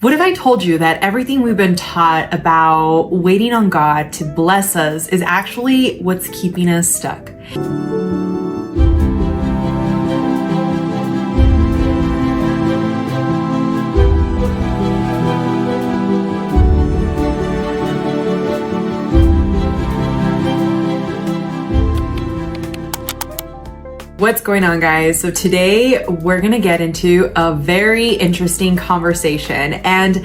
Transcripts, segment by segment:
What if I told you that everything we've been taught about waiting on God to bless us is actually what's keeping us stuck? What's going on, guys? So today we're gonna get into a very interesting conversation. And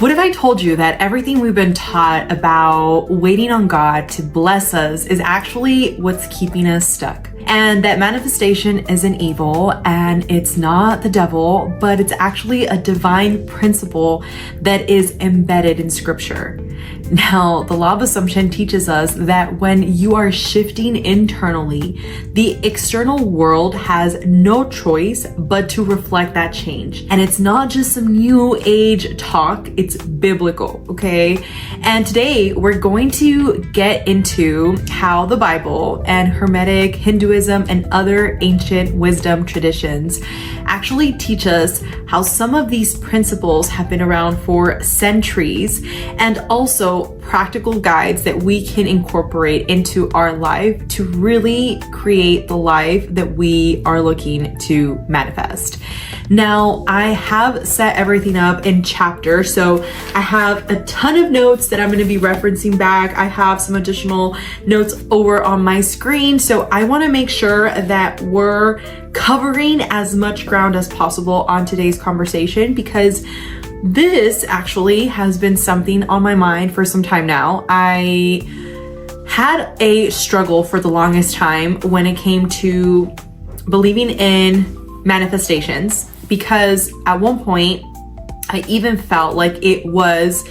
what if I told you that everything we've been taught about waiting on God to bless us is actually what's keeping us stuck? And that manifestation isn't evil and it's not the devil, but it's actually a divine principle that is embedded in scripture. Now, the law of assumption teaches us that when you are shifting internally, the external world has no choice but to reflect that change. And it's not just some new age talk, it's biblical, okay? And today we're going to get into how the Bible and Hermetic, Hinduism, and other ancient wisdom traditions actually teach us how some of these principles have been around for centuries, and also practical guides that we can incorporate into our life to really create the life that we are looking to manifest. Now, I have set everything up in chapters, so I have a ton of notes that I'm going to be referencing back. I have some additional notes over on my screen, so I want to make sure that we're covering as much ground as possible on today's conversation, because this actually has been something on my mind for some time now. I had a struggle for the longest time when it came to believing in manifestations, because at one point I even felt like it was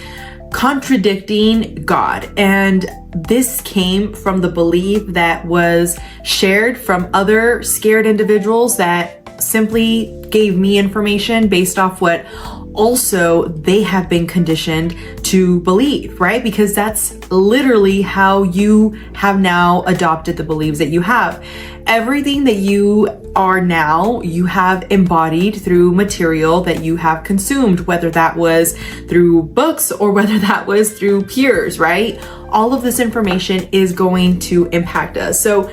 contradicting God. And this came from the belief that was shared from other scared individuals that simply gave me information based off what also they have been conditioned to believe, right? Because that's literally how you have now adopted the beliefs that you have. Everything that you are now, you have embodied through material that you have consumed, whether that was through books or whether that was through peers, right? All of this information is going to impact us. So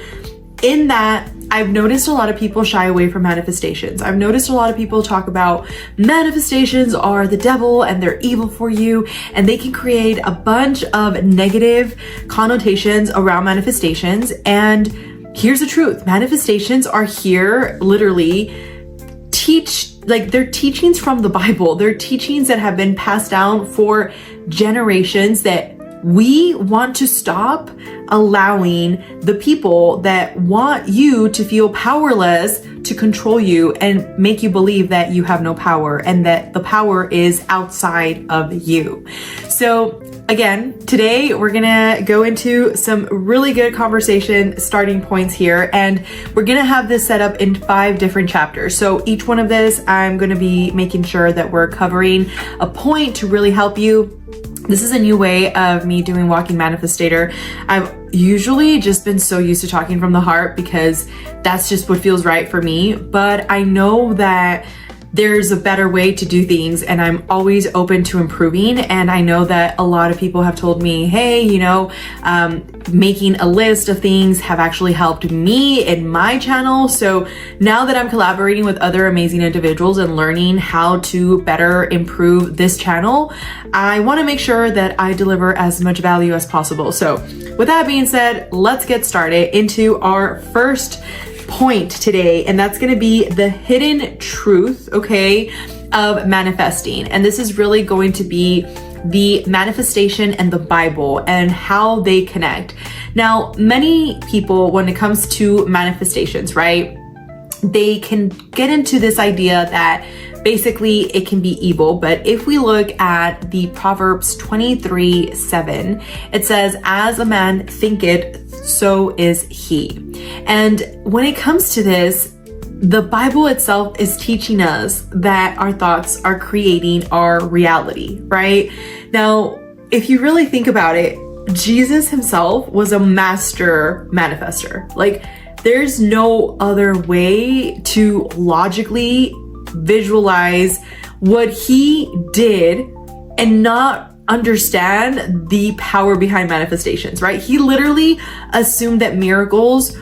in that, I've noticed a lot of people shy away from manifestations. I've noticed a lot of people talk about manifestations are the devil and they're evil for you, and they can create a bunch of negative connotations around manifestations. And here's the truth. Manifestations are here literally they're teachings from the Bible. They're teachings that have been passed down for generations that we want to stop allowing the people that want you to feel powerless to control you and make you believe that you have no power and that the power is outside of you. So again, today we're gonna go into some really good conversation starting points here, and we're gonna have this set up in 5 different chapters. So each one of this, I'm gonna be making sure that we're covering a point to really help you. This is a new way of me doing Walking Manifestator. I've usually just been so used to talking from the heart because that's just what feels right for me. But I know that there's a better way to do things, and I'm always open to improving. And I know that a lot of people have told me, hey, making a list of things have actually helped me in my channel. So now that I'm collaborating with other amazing individuals and learning how to better improve this channel, I want to make sure that I deliver as much value as possible. So with that being said, let's get started into our first point today, and that's going to be the hidden truth, okay, of manifesting. And this is really going to be the manifestation and the Bible and how they connect. Now, many people, when it comes to manifestations, right, they can get into this idea that basically it can be evil. But if we look at the Proverbs 23:7, it says, as a man thinketh, so is he. And when it comes to this, the Bible itself is teaching us that our thoughts are creating our reality, right? Now, if you really think about it, Jesus himself was a master manifester. Like, there's no other way to logically visualize what he did and not understand the power behind manifestations, right? He literally assumed that miracles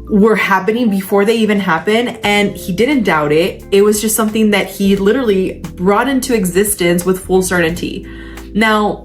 were happening before they even happen, and he didn't doubt it. It was just something that he literally brought into existence with full certainty. Now,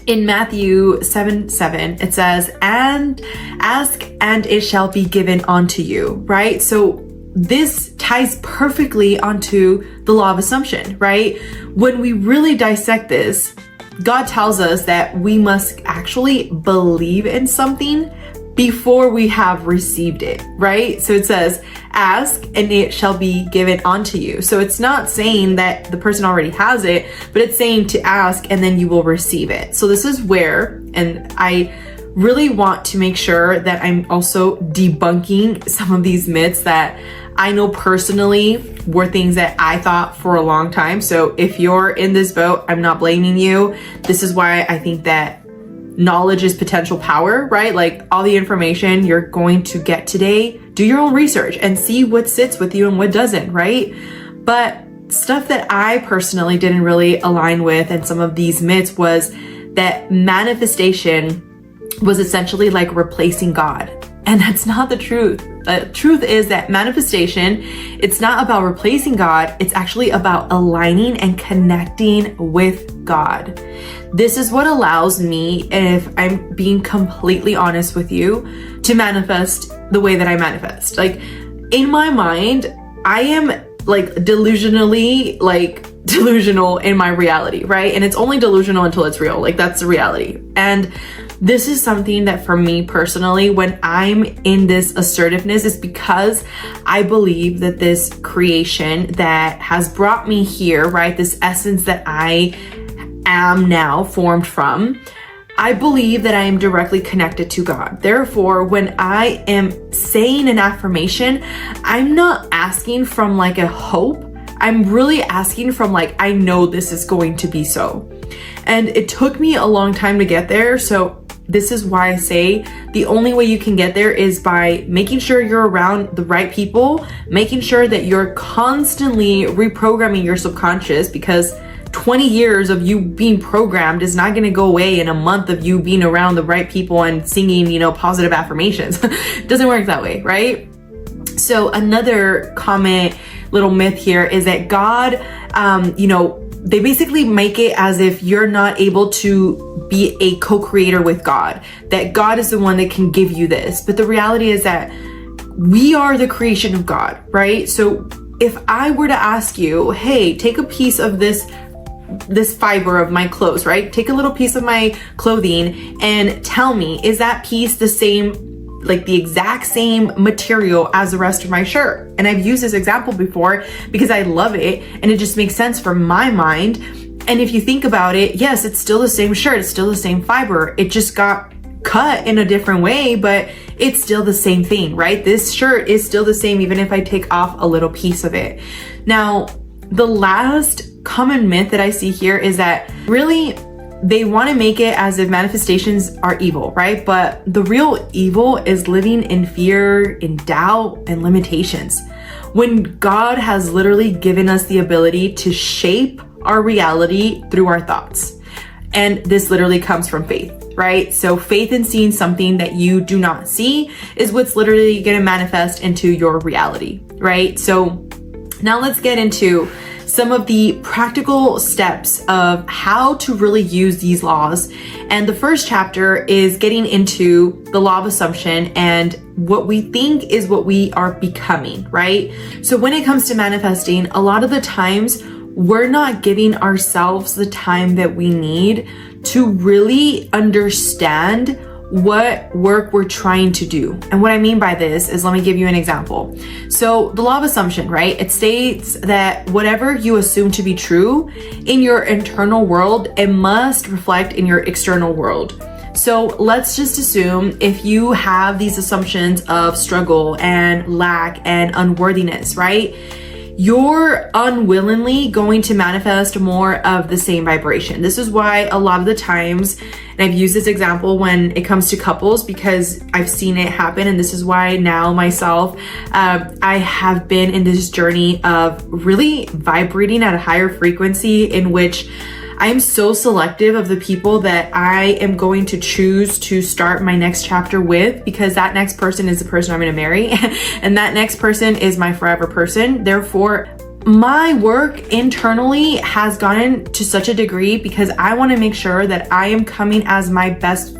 in Matthew 7:7, it says, and ask and it shall be given unto you, right? So this ties perfectly onto the law of assumption, right? When we really dissect this, God tells us that we must actually believe in something before we have received it, right? So it says, ask and it shall be given unto you. So it's not saying that the person already has it, but it's saying to ask and then you will receive it. So this is where, and I really want to make sure that I'm also debunking some of these myths that I know personally were things that I thought for a long time. So if you're in this boat, I'm not blaming you. This is why I think that knowledge is potential power, right? Like all the information you're going to get today, do your own research and see what sits with you and what doesn't, right? But stuff that I personally didn't really align with and some of these myths was that manifestation was essentially like replacing God. And that's not the truth. The truth is that manifestation, it's not about replacing God. It's actually about aligning and connecting with God. This is what allows me, if I'm being completely honest with you, to manifest the way that I manifest. Like in my mind, I am like delusionally delusional in my reality, right? And it's only delusional until it's real. Like that's the reality. And this is something that for me personally, when I'm in this assertiveness, is because I believe that this creation that has brought me here, right? This essence that I am now formed from, I believe that I am directly connected to God. Therefore, when I am saying an affirmation, I'm not asking from like a hope. I'm really asking from like, I know this is going to be so. And it took me a long time to get there. So this is why I say the only way you can get there is by making sure you're around the right people, making sure that you're constantly reprogramming your subconscious, because 20 years of you being programmed is not going to go away in a month of you being around the right people and singing, positive affirmations. It doesn't work that way, right? So another common little myth here is that God, they basically make it as if you're not able to be a co-creator with God, that God is the one that can give you this. But the reality is that we are the creation of God, right? So if I were to ask you, hey, take a piece of this fiber of my clothes, right? Take a little piece of my clothing and tell me, is that piece the same, like the exact same material as the rest of my shirt? And I've used this example before because I love it and it just makes sense from my mind. And if you think about it, yes, it's still the same shirt, it's still the same fiber. It just got cut in a different way, but it's still the same thing, right? This shirt is still the same even if I take off a little piece of it. Now, the last common myth that I see here is that really they want to make it as if manifestations are evil, right? But the real evil is living in fear, in doubt, and limitations. When God has literally given us the ability to shape our reality through our thoughts. And this literally comes from faith, right? So faith in seeing something that you do not see is what's literally going to manifest into your reality, right? So now let's get into some of the practical steps of how to really use these laws. And the first chapter is getting into the law of assumption and what we think is what we are becoming, right? So when it comes to manifesting, a lot of the times we're not giving ourselves the time that we need to really understand what work we're trying to do. And what I mean by this is, let me give you an example. So the law of assumption, right? It states that whatever you assume to be true in your internal world, it must reflect in your external world. So let's just assume if you have these assumptions of struggle and lack and unworthiness, right? you're unwillingly going to manifest more of the same vibration. This is why a lot of the times, and I've used this example when it comes to couples because I've seen it happen, and this is why now myself, I have been in this journey of really vibrating at a higher frequency in which I am so selective of the people that I am going to choose to start my next chapter with, because that next person is the person I'm going to marry and that next person is my forever person. Therefore, my work internally has gotten to such a degree because I want to make sure that I am coming as my best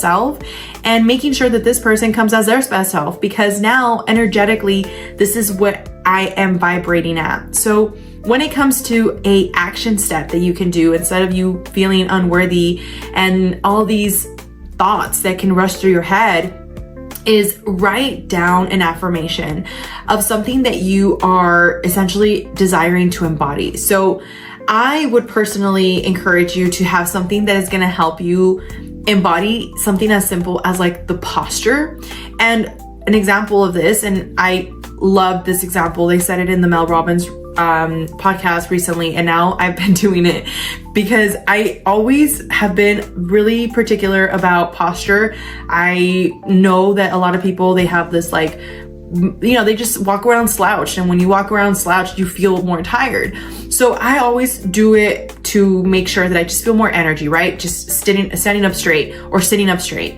self and making sure that this person comes as their best self, because now energetically, this is what I am vibrating at. So when it comes to a action step that you can do instead of you feeling unworthy and all these thoughts that can rush through your head, is write down an affirmation of something that you are essentially desiring to embody. So I would personally encourage you to have something that is going to help you embody something as simple as like the posture. And an example of this, and I love this example, they said it in the Mel Robbins podcast recently, and now I've been doing it because I always have been really particular about posture. I know that a lot of people, they have this like, you know, they just walk around slouched, and when you walk around slouched, you feel more tired. So I always do it to make sure that I just feel more energy, right? Just standing up straight or sitting up straight.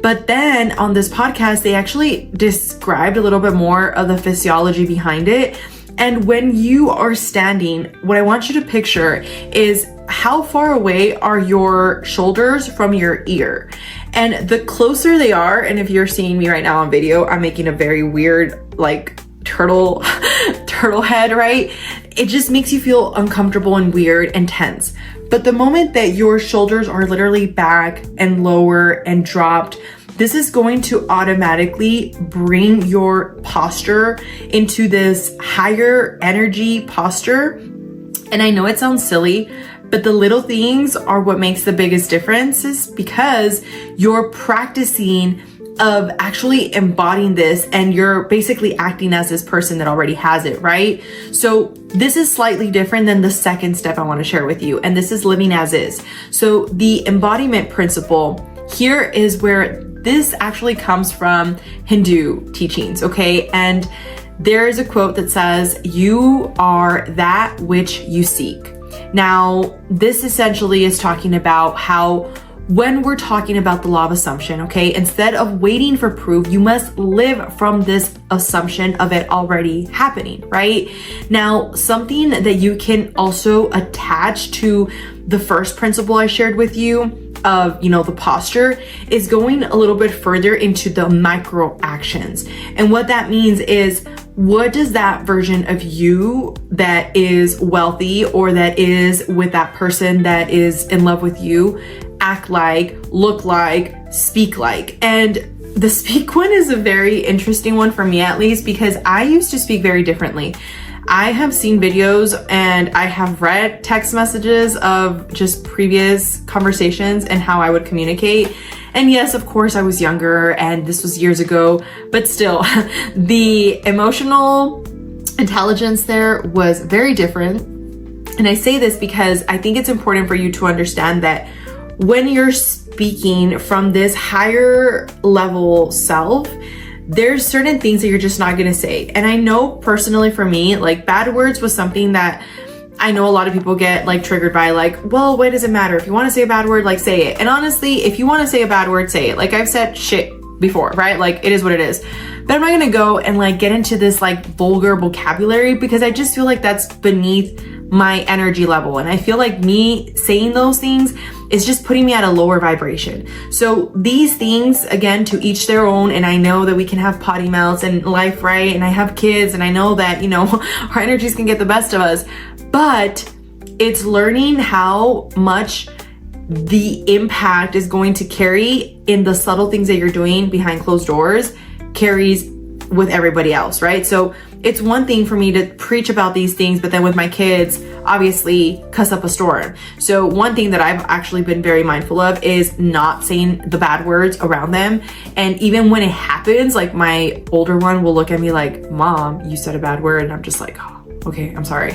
But then on this podcast, they actually described a little bit more of the physiology behind it. And when you are standing, what I want you to picture is how far away are your shoulders from your ear. And the closer they are, and if you're seeing me right now on video, I'm making a very weird like turtle head, right? It just makes you feel uncomfortable and weird and tense. But the moment that your shoulders are literally back and lower and dropped, this is going to automatically bring your posture into this higher energy posture. And I know it sounds silly, but the little things are what makes the biggest differences, because you're practicing of actually embodying this, and you're basically acting as this person that already has it, right? So this is slightly different than the second step I want to share with you, and this is living as is. So the embodiment principle here is where this actually comes from Hindu teachings, okay? And there is a quote that says, "You are that which you seek." Now, this essentially is talking about how when we're talking about the law of assumption, okay, instead of waiting for proof, you must live from this assumption of it already happening, right? Now, something that you can also attach to the first principle I shared with you of, you know, the posture, is going a little bit further into the micro actions. And what that means is, what does that version of you that is wealthy or that is with that person that is in love with you act like, look like, speak like? And the speak one is a very interesting one for me, at least, because I used to speak very differently. I have seen videos and I have read text messages of just previous conversations and how I would communicate. And yes, of course, I was younger and this was years ago, but still, the emotional intelligence there was very different. And I say this because I think it's important for you to understand that when you're speaking from this higher level self, there's certain things that you're just not gonna say. And I know personally for me, like bad words was something that I know a lot of people get like triggered by, like, well, why does it matter? If you wanna say a bad word, like say it. And honestly, if you wanna say a bad word, say it. Like I've said shit before, right? Like it is what it is. But I'm not gonna go and like get into this like vulgar vocabulary, because I just feel like that's beneath my energy level. And I feel like me saying those things is just putting me at a lower vibration. So these things, again, to each their own. And I know that we can have potty mouths and life, right? And I have kids, and I know that, you know, our energies can get the best of us, but it's learning how much the impact is going to carry in the subtle things that you're doing behind closed doors carries with everybody else, right? So it's one thing for me to preach about these things, but then with my kids, obviously cuss up a storm. So one thing that I've actually been very mindful of is not saying the bad words around them. And even when it happens, like my older one will look at me like, Mom, you said a bad word. And I'm just like, oh, okay, I'm sorry.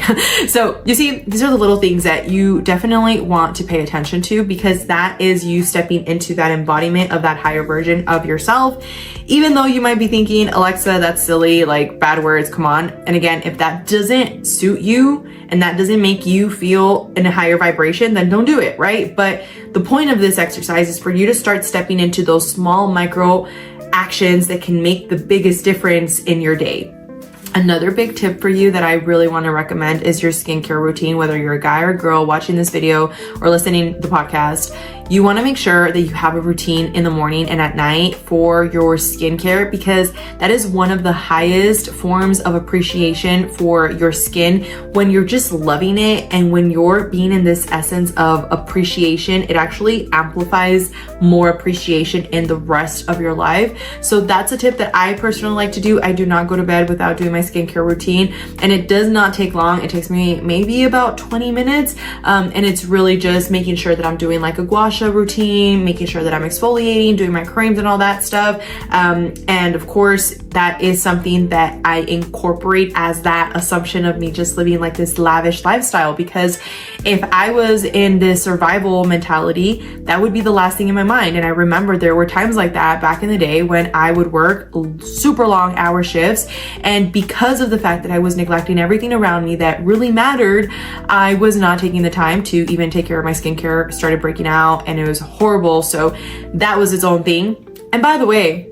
So you see, these are the little things that you definitely want to pay attention to, because that is you stepping into that embodiment of that higher version of yourself. Even though you might be thinking, Alexa, that's silly, like bad words, come on. And again, if that doesn't suit you and that doesn't make you feel in a higher vibration, then don't do it, right? But the point of this exercise is for you to start stepping into those small micro actions that can make the biggest difference in your day. Another big tip for you that I really want to recommend is your skincare routine. Whether you're a guy or a girl watching this video or listening to the podcast, you want to make sure that you have a routine in the morning and at night for your skincare, because that is one of the highest forms of appreciation for your skin. When you're just loving it and when you're being in this essence of appreciation, it actually amplifies more appreciation in the rest of your life. So that's a tip that I personally like to do. I do not go to bed without doing my skincare routine, and it does not take long. It takes me maybe about 20 minutes. And it's really just making sure that I'm doing like a gua sha routine, making sure that I'm exfoliating, doing my creams and all that stuff. And of course, that is something that I incorporate as that assumption of me just living like this lavish lifestyle, because if I was in this survival mentality, that would be the last thing in my mind. And I remember there were times like that back in the day when I would work super long hour shifts, and because of the fact that I was neglecting everything around me that really mattered, I was not taking the time to even take care of my skincare. Started breaking out and it was horrible. So that was its own thing. And by the way,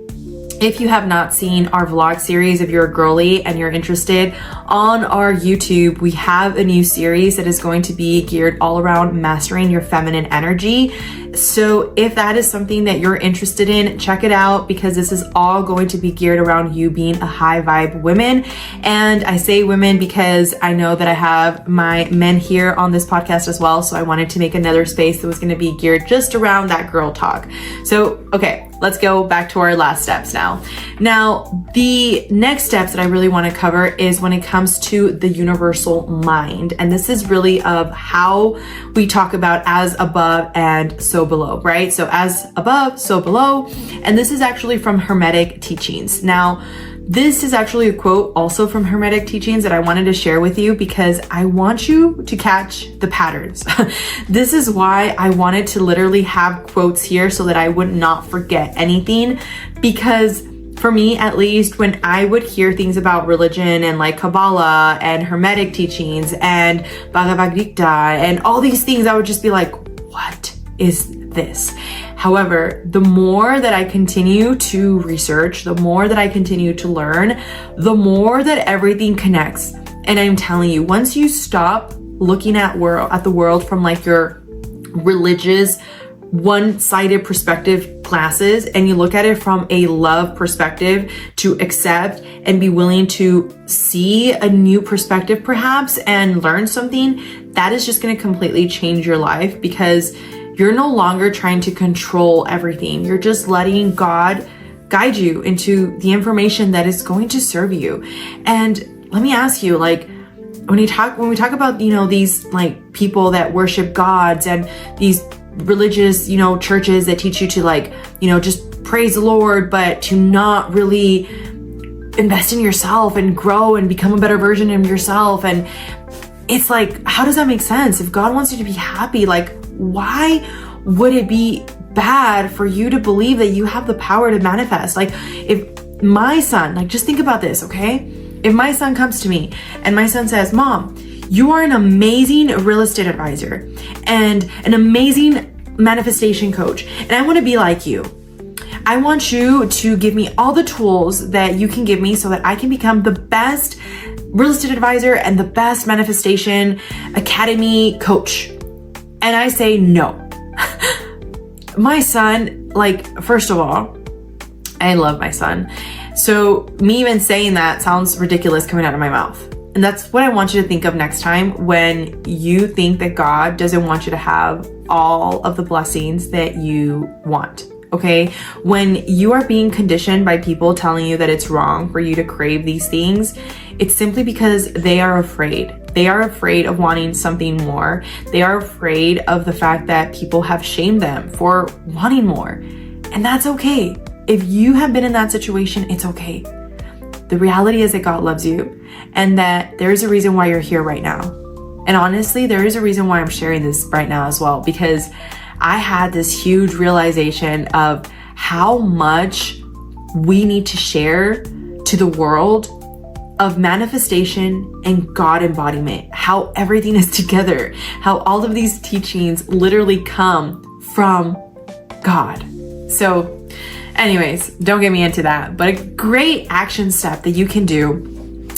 if you have not seen our vlog series, if you're a girly and you're interested, on our YouTube, we have a new series that is going to be geared all around mastering your feminine energy. So if that is something that you're interested in, check it out, because this is all going to be geared around you being a high vibe woman. And I say women because I know that I have my men here on this podcast as well. So I wanted to make another space that was going to be geared just around that girl talk. So, okay, let's go back to our last steps now. Now, the next steps that I really want to cover is when it comes to the universal mind. And this is really of how we talk about as above and so below, right? So as above, so below. And this is actually from Hermetic teachings. Now, this is actually a quote also from Hermetic teachings that I wanted to share with you, because I want you to catch the patterns. This is why I wanted to literally have quotes here so that I would not forget anything, because for me, at least, when I would hear things about religion and like Kabbalah and Hermetic teachings and Bhagavad Gita and all these things, I would just be like, what is this? However, the more that I continue to research, the more that I continue to learn, the more that everything connects. And I'm telling you, once you stop looking at the world from like your religious one-sided perspective glasses, and you look at it from a love perspective, to accept and be willing to see a new perspective perhaps and learn something, that is just going to completely change your life, because you're no longer trying to control everything. You're just letting God guide you into the information that is going to serve you. And let me ask you, like, when we talk about, you know, these like people that worship gods and these religious, you know, churches that teach you to like, you know, just praise the Lord, but to not really invest in yourself and grow and become a better version of yourself. And it's like, how does that make sense? If God wants you to be happy, like, why would it be bad for you to believe that you have the power to manifest? Like, if my son, like, just think about this, okay? If my son comes to me and my son says, Mom, you are an amazing real estate advisor and an amazing manifestation coach, and I want to be like you. I want you to give me all the tools that you can give me so that I can become the best real estate advisor and the best manifestation academy coach. And I say no. My son, like, first of all, I love my son. So me even saying that sounds ridiculous coming out of my mouth. And that's what I want you to think of next time when you think that God doesn't want you to have all of the blessings that you want. okay? When you are being conditioned by people telling you that it's wrong for you to crave these things, it's simply because they are afraid. They are afraid of wanting something more. They are afraid of the fact that people have shamed them for wanting more. And that's okay. If you have been in that situation, it's okay. The reality is that God loves you and that there's a reason why you're here right now. And honestly, there is a reason why I'm sharing this right now as well, because I had this huge realization of how much we need to share to the world of manifestation and God embodiment, how everything is together, how all of these teachings literally come from God. So anyways, don't get me into that, but a great action step that you can do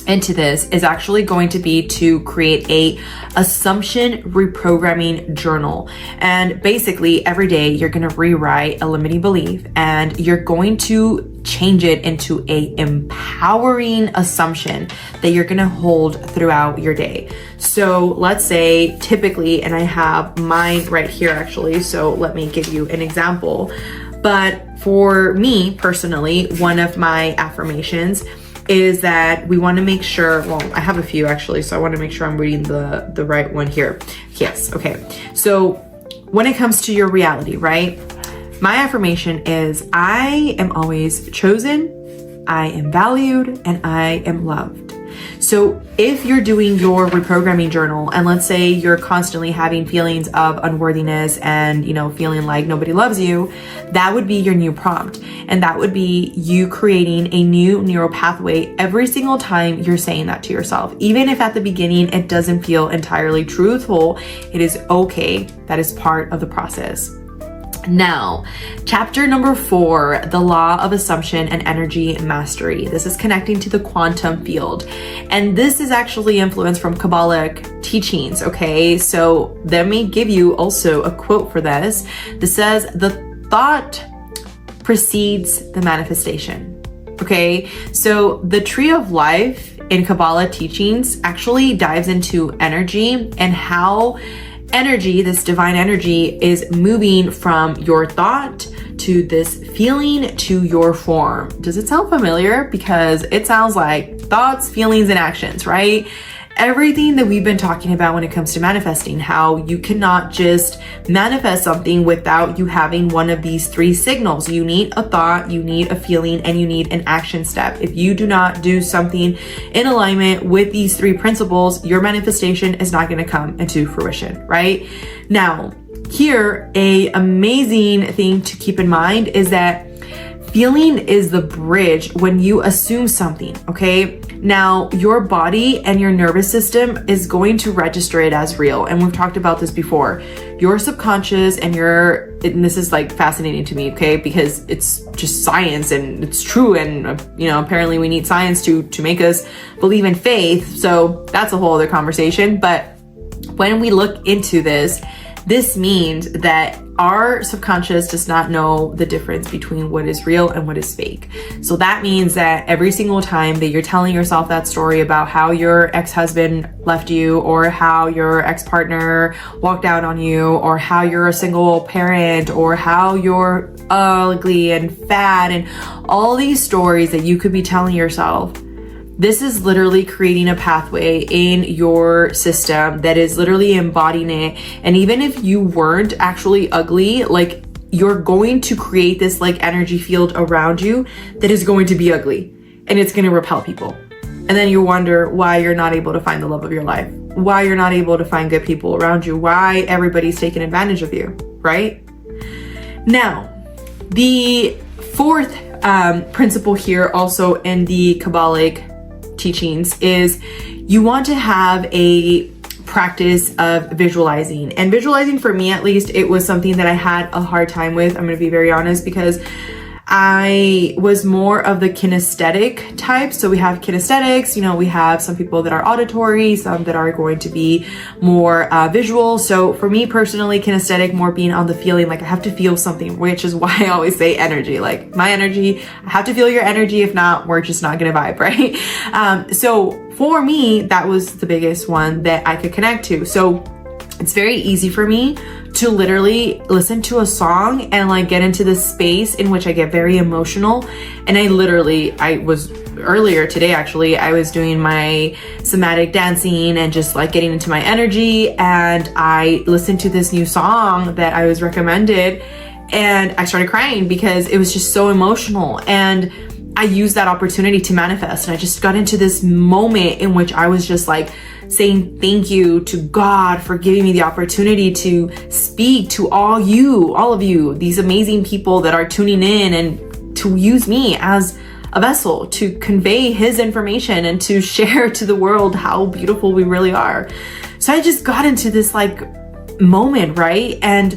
into this is actually going to be to create a assumption reprogramming journal. And basically every day you're going to rewrite a limiting belief and you're going to change it into a empowering assumption that you're going to hold throughout your day. So let's say typically, and I have mine right here actually, so let me give you an example. But for me personally, one of my affirmations is that we want to make sure, well, I have a few actually, so I want to make sure I'm reading the right one here. Yes, okay. So when it comes to your reality, right? My affirmation is, I am always chosen, I am valued, and I am loved. So if you're doing your reprogramming journal and let's say you're constantly having feelings of unworthiness and, feeling like nobody loves you, that would be your new prompt. And that would be you creating a new neural pathway every single time you're saying that to yourself. Even if at the beginning it doesn't feel entirely truthful, it is okay. That is part of the process. Now, chapter number 4, the law of assumption and energy mastery. This is connecting to the quantum field. And this is actually influenced from Kabbalic teachings, okay? So let me give you also a quote for this. This says, the thought precedes the manifestation, okay? So the tree of life in Kabbalah teachings actually dives into energy and how energy, this divine energy, is moving from your thought to this feeling to your form. Does it sound familiar? Because it sounds like thoughts, feelings, and actions, right? Everything that we've been talking about when it comes to manifesting, how you cannot just manifest something without you having one of these 3 signals. You need a thought, you need a feeling, and you need an action step. If you do not do something in alignment with these 3 principles, your manifestation is not going to come into fruition, right? Now, here, a amazing thing to keep in mind is that feeling is the bridge when you assume something, okay? Now, your body and your nervous system is going to register it as real. And we've talked about this before. Your subconscious and this is like fascinating to me, okay? Because it's just science and it's true. And, apparently we need science to make us believe in faith. So that's a whole other conversation. But when we look into this means that our subconscious does not know the difference between what is real and what is fake. So that means that every single time that you're telling yourself that story about how your ex-husband left you, or how your ex-partner walked out on you, or how you're a single parent, or how you're ugly and fat, and all these stories that you could be telling yourself, this is literally creating a pathway in your system that is literally embodying it. And even if you weren't actually ugly, like, you're going to create this like energy field around you that is going to be ugly, and it's going to repel people. And then you wonder why you're not able to find the love of your life, why you're not able to find good people around you, why everybody's taking advantage of you, right? Now, the 4th principle here also in the Kabbalic teachings is you want to have a practice of visualizing. And visualizing, for me at least, it was something that I had a hard time with. I'm going to be very honest, because I was more of the kinesthetic type. So we have kinesthetics, we have some people that are auditory, some that are going to be more visual. So for me personally, kinesthetic, more being on the feeling, like I have to feel something, which is why I always say energy, like my energy, I have to feel your energy. If not, we're just not going to vibe, right? So for me, that was the biggest one that I could connect to. So it's very easy for me to literally listen to a song and like get into this space in which I get very emotional. And I was earlier today, actually, I was doing my somatic dancing and just like getting into my energy. And I listened to this new song that I was recommended and I started crying because it was just so emotional. And I used that opportunity to manifest. And I just got into this moment in which I was just like saying thank you to God for giving me the opportunity to speak to all of you, these amazing people that are tuning in, and to use me as a vessel to convey his information and to share to the world how beautiful we really are. So I just got into this like moment, right? And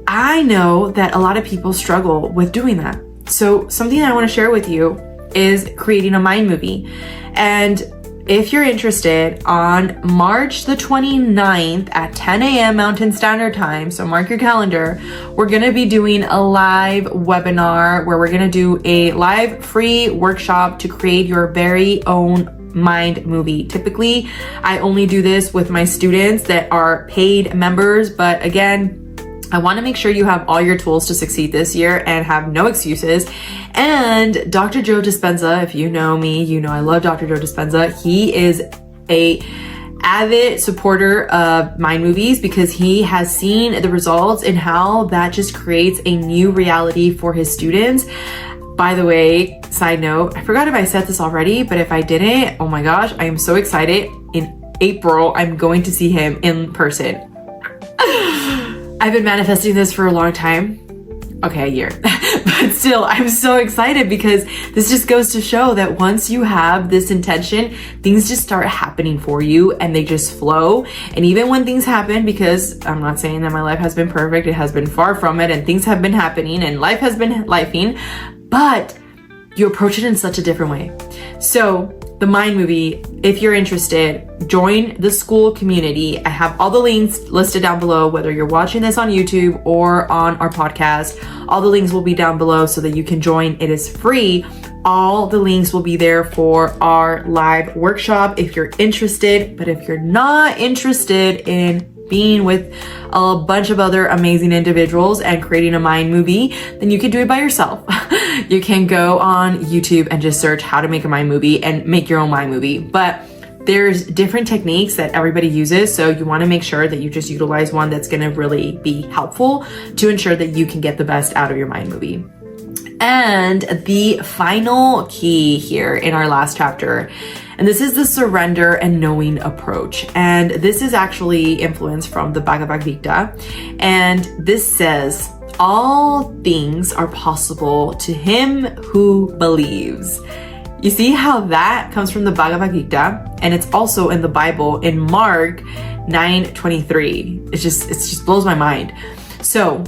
I know that a lot of people struggle with doing that. So something that I want to share with you is creating a mind movie. And if you're interested, on March the 29th at 10 a.m. Mountain Standard Time, so mark your calendar, we're going to be doing a live webinar where we're going to do a live free workshop to create your very own mind movie. Typically, I only do this with my students that are paid members, but again, I want to make sure you have all your tools to succeed this year and have no excuses. And Dr. Joe Dispenza, if you know me, you know I love Dr. Joe Dispenza. He is a avid supporter of mind movies because he has seen the results and how that just creates a new reality for his students. By the way, side note, I forgot if I said this already, but if I didn't, oh my gosh, I am so excited. In April, I'm going to see him in person. I've been manifesting this for a long time. Okay, a year. But still, I'm so excited because this just goes to show that once you have this intention, things just start happening for you and they just flow. And even when things happen, because I'm not saying that my life has been perfect, it has been far from it, and things have been happening and life has been lifing, but you approach it in such a different way. So the mind movie, if you're interested, join the school community. I have all the links listed down below, whether you're watching this on YouTube or on our podcast. All the links will be down below so that you can join. It is free. All the links will be there for our live workshop if you're interested. But if you're not interested in being with a bunch of other amazing individuals and creating a mind movie, then you can do it by yourself. You can go on YouTube and just search how to make a mind movie and make your own mind movie. But there's different techniques that everybody uses. So you want to make sure that you just utilize one that's going to really be helpful to ensure that you can get the best out of your mind movie. And the final key here in our last chapter, and this is the surrender and knowing approach. And this is actually influenced from the Bhagavad Gita. And this says, all things are possible to him who believes. You see how that comes from the Bhagavad Gita, and it's also in the Bible in Mark 9:23. It just blows my mind. So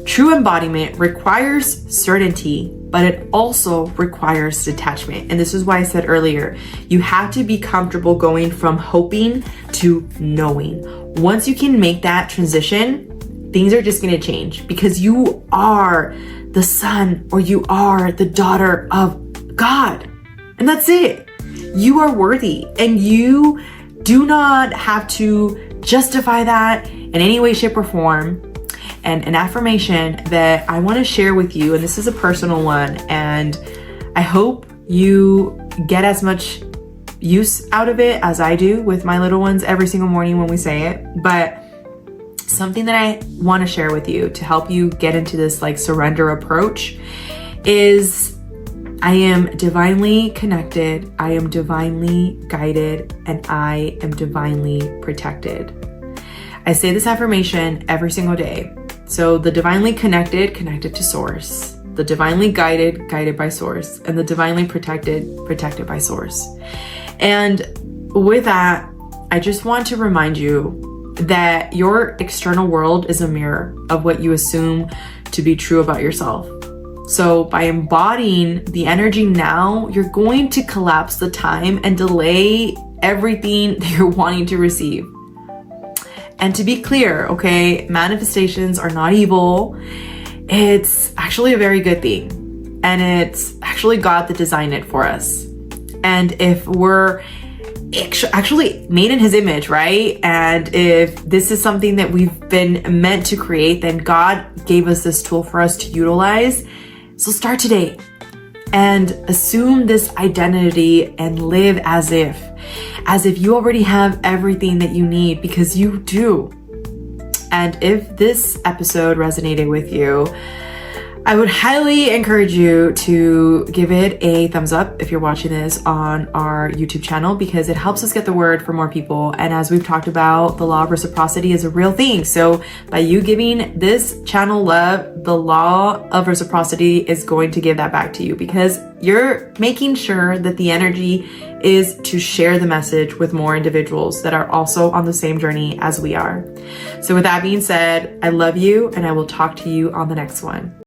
true embodiment requires certainty, but it also requires detachment. And this is why I said earlier, you have to be comfortable going from hoping to knowing. Once you can make that transition, things are just going to change because you are the son or you are the daughter of God. And that's it. You are worthy and you do not have to justify that in any way, shape, or form. And an affirmation that I want to share with you, and this is a personal one, and I hope you get as much use out of it as I do with my little ones every single morning when we say it. But something that I want to share with you to help you get into this like surrender approach is, I am divinely connected, I am divinely guided, and I am divinely protected. I say this affirmation every single day. So the divinely connected, connected to source. The divinely guided, guided by source. And the divinely protected, protected by source. And with that, I just want to remind you that your external world is a mirror of what you assume to be true about yourself. So by embodying the energy now, you're going to collapse the time and delay everything that you're wanting to receive. And to be clear, okay, manifestations are not evil. It's actually a very good thing. And it's actually God that designed it for us. And if we're actually made in his image, right? And if this is something that we've been meant to create, then God gave us this tool for us to utilize. So start today and assume this identity and live as if you already have everything that you need, because you do. And if this episode resonated with you, I would highly encourage you to give it a thumbs up if you're watching this on our YouTube channel, because it helps us get the word for more people. And as we've talked about, the law of reciprocity is a real thing. So by you giving this channel love, the law of reciprocity is going to give that back to you, because you're making sure that the energy is to share the message with more individuals that are also on the same journey as we are. So with that being said, I love you, and I will talk to you on the next one.